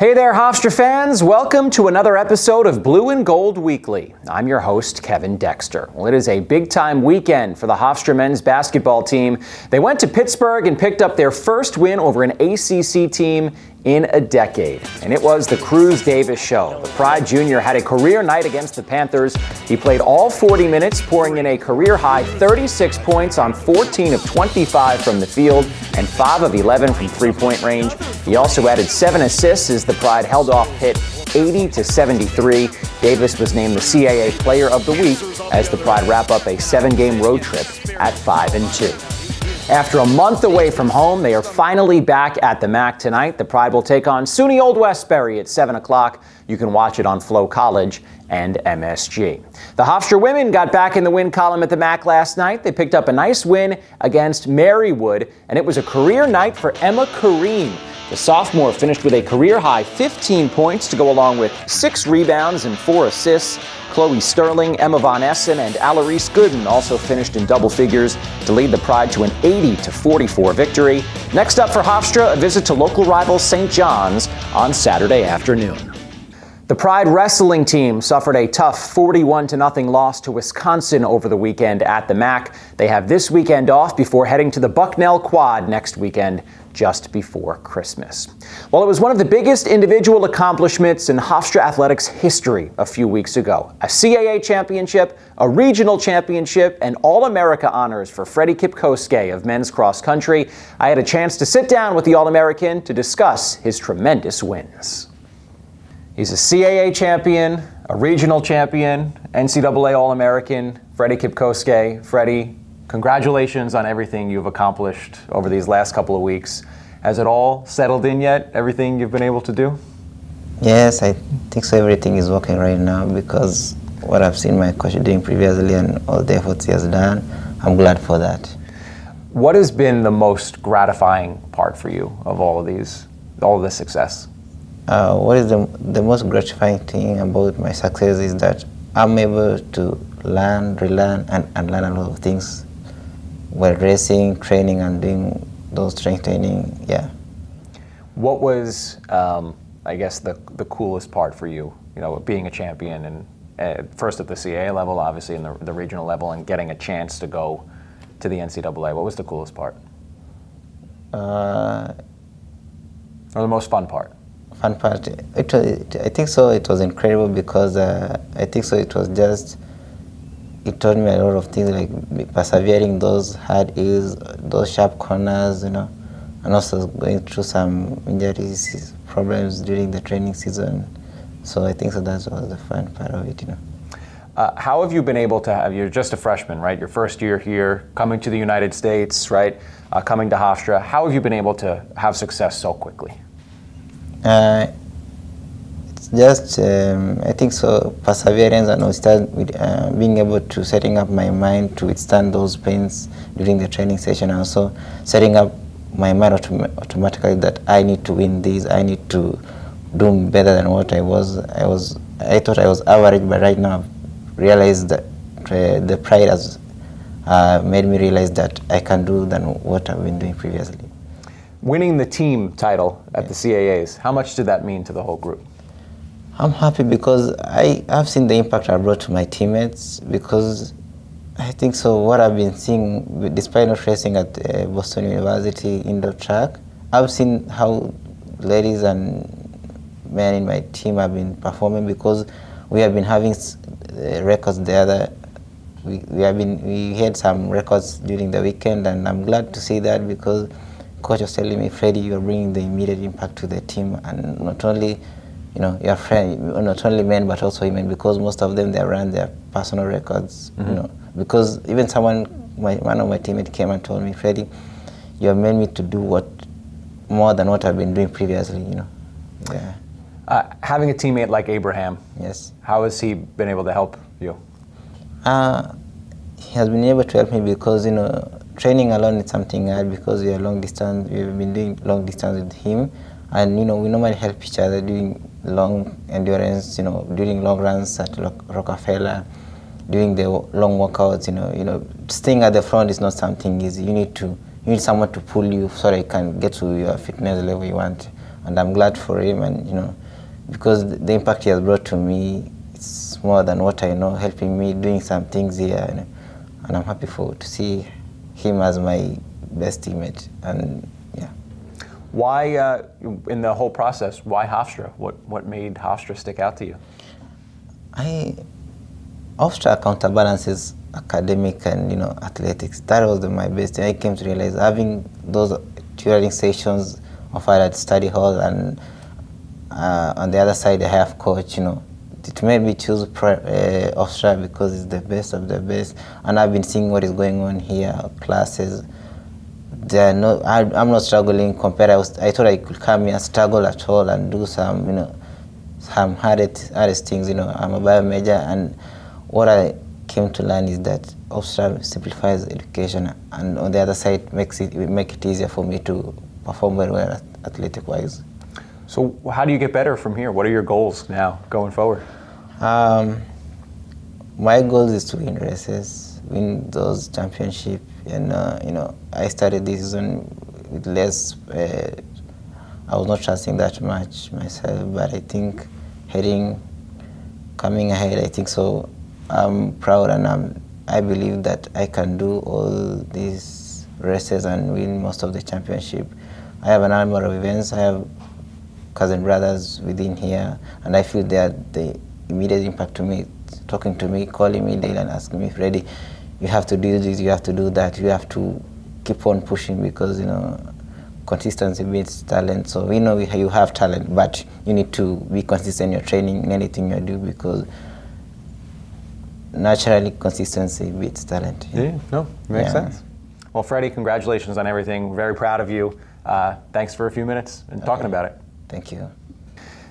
Hey there, Hofstra fans. Welcome to another episode of Blue and Gold Weekly. I'm your host, Kevin Dexter. Well, it is a big-time weekend for the Hofstra men's basketball team. They went to Pittsburgh and picked up their first win over an ACC team in a decade, and it was the Cruz Davis show. The Pride Jr. had a career night against the Panthers. He played all 40 minutes, pouring in a career-high 36 points on 14 of 25 from the field and 5 of 11 from three-point range. He also added 7 assists as the Pride held off Pitt 80-73. Davis was named the CAA Player of the Week as the Pride wrap up a 7-game road trip at 5-2. After a month away from home, they are finally back at the MAC tonight. The Pride will take on SUNY Old Westbury at 7 o'clock. You can watch it on Flow College and MSG. The Hofstra women got back in the win column at the MAC last night. They picked up a nice win against Marywood, and it was a career night for Emma Kareem. The sophomore finished with a career-high 15 points to go along with 6 rebounds and 4 assists. Chloe Sterling, Emma Von Essen, and Alarise Gooden also finished in double figures to lead the Pride to an 80-44 victory. Next up for Hofstra, a visit to local rival St. John's on Saturday afternoon. The Pride wrestling team suffered a tough 41-0 loss to Wisconsin over the weekend at the MAC. They have this weekend off before heading to the Bucknell Quad next weekend, just before Christmas. Well, it was one of the biggest individual accomplishments in Hofstra athletics history a few weeks ago. A CAA championship, a regional championship, and All-America honors for Freddie Kipkosgei of men's cross country. I had a chance to sit down with the All-American to discuss his tremendous wins. He's a CAA champion, a regional champion, NCAA All-American, Freddie Kipkosgei. Freddie, congratulations on everything you've accomplished over these last couple of weeks. Has it all settled in yet, everything you've been able to do? Yes, I think so. Everything is working right now because what I've seen my coach doing previously and all the efforts he has done, I'm glad for that. What has been the most gratifying part for you of all of this success? What is the most gratifying thing about my success is that I'm able to learn, relearn, and learn a lot of things while racing, training, and doing those strength training. Yeah. What was, I guess, the coolest part for you? You know, being a champion and first at the CAA level, obviously, and the regional level, and getting a chance to go to the NCAA. What was the coolest part? Or the most fun part? Fun part. I think so. It was incredible because I think so. It was just. It taught me a lot of things like persevering those hard hills, those sharp corners, you know, and also going through some injuries, problems during the training season. So I think so that was the fun part of it, you know. How have you been able to have, you're just a freshman, right? Your first year here, coming to the United States, right? Coming to Hofstra. How have you been able to have success so quickly? It's just, I think so, perseverance and being able to setting up my mind to withstand those pains during the training session, and also setting up my mind automatically that I need to win this, I need to do better than what I was. I thought I was average, but right now I've realized that the Pride has made me realize that I can do than what I've been doing previously. Winning the team title at the CAAs, how much did that mean to the whole group? I'm happy because I've seen the impact I brought to my teammates, because I think so what I've been seeing, despite not racing at Boston University indoor track, I've seen how ladies and men in my team have been performing, because we have been having records we had some records during the weekend, and I'm glad to see that because coach was telling me, Freddie, you're bringing the immediate impact to the team, and not only, you know, your friend, not only men but also women, because most of them, they run their personal records, you know, because even one of my teammates came and told me, Freddie, you have made me to do more than what I've been doing previously, you know. Yeah. Having a teammate like Abraham, yes. How has he been able to help you? He has been able to help me because, you know, training alone is something hard because we are long distance. We've been doing long distance with him, and you know we normally help each other doing long endurance. You know, during long runs at Rockefeller, doing the long workouts. You know, staying at the front is not something easy. You need someone to pull you so that you can get to your fitness level you want. and I'm glad for him, and because the impact he has brought to me, it's more than what I know, helping me doing some things here, and I'm happy to see him as my best teammate, and yeah. Why, in the whole process, why Hofstra? What made Hofstra stick out to you? Hofstra counterbalances academic and athletics. That was my best thing. I came to realize having those tutoring sessions offered at study hall, and on the other side I have coach. It made me choose Hofstra because it's the best of the best, and I've been seeing what is going on here. Classes, I'm not struggling compared. I thought I could come here, struggle at all, and do some some hardest things. I'm a bio major, and what I came to learn is that Hofstra simplifies education, and on the other side make it easier for me to perform very well athletic wise. So how do you get better from here? What are your goals now going forward? My goal is to win races, win those championships, and I started this season with less. I was not trusting that much myself, but I think coming ahead, I think so. I'm proud, and I believe that I can do all these races and win most of the championship. I have a number of events. I have cousin brothers within here, and I feel that the immediate impact to me, talking to me, calling me daily and asking me, Freddie, you have to do this, you have to do that, you have to keep on pushing, because consistency beats talent. So you have talent, but you need to be consistent in your training, in anything you do, because naturally consistency beats talent. Yeah, no, makes sense. Well, Freddie, congratulations on everything. Very proud of you. Thanks for a few minutes and talking about it. Thank you.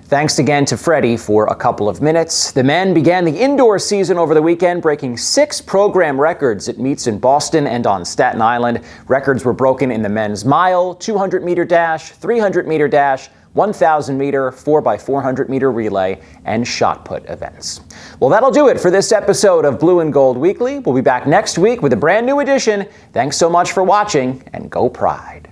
Thanks again to Freddie for a couple of minutes. The men began the indoor season over the weekend, breaking 6 program records at meets in Boston and on Staten Island. Records were broken in the men's mile, 200-meter dash, 300-meter dash, 1,000-meter, 4x400-meter relay, and shot put events. Well, that'll do it for this episode of Blue and Gold Weekly. We'll be back next week with a brand new edition. Thanks so much for watching, and go Pride.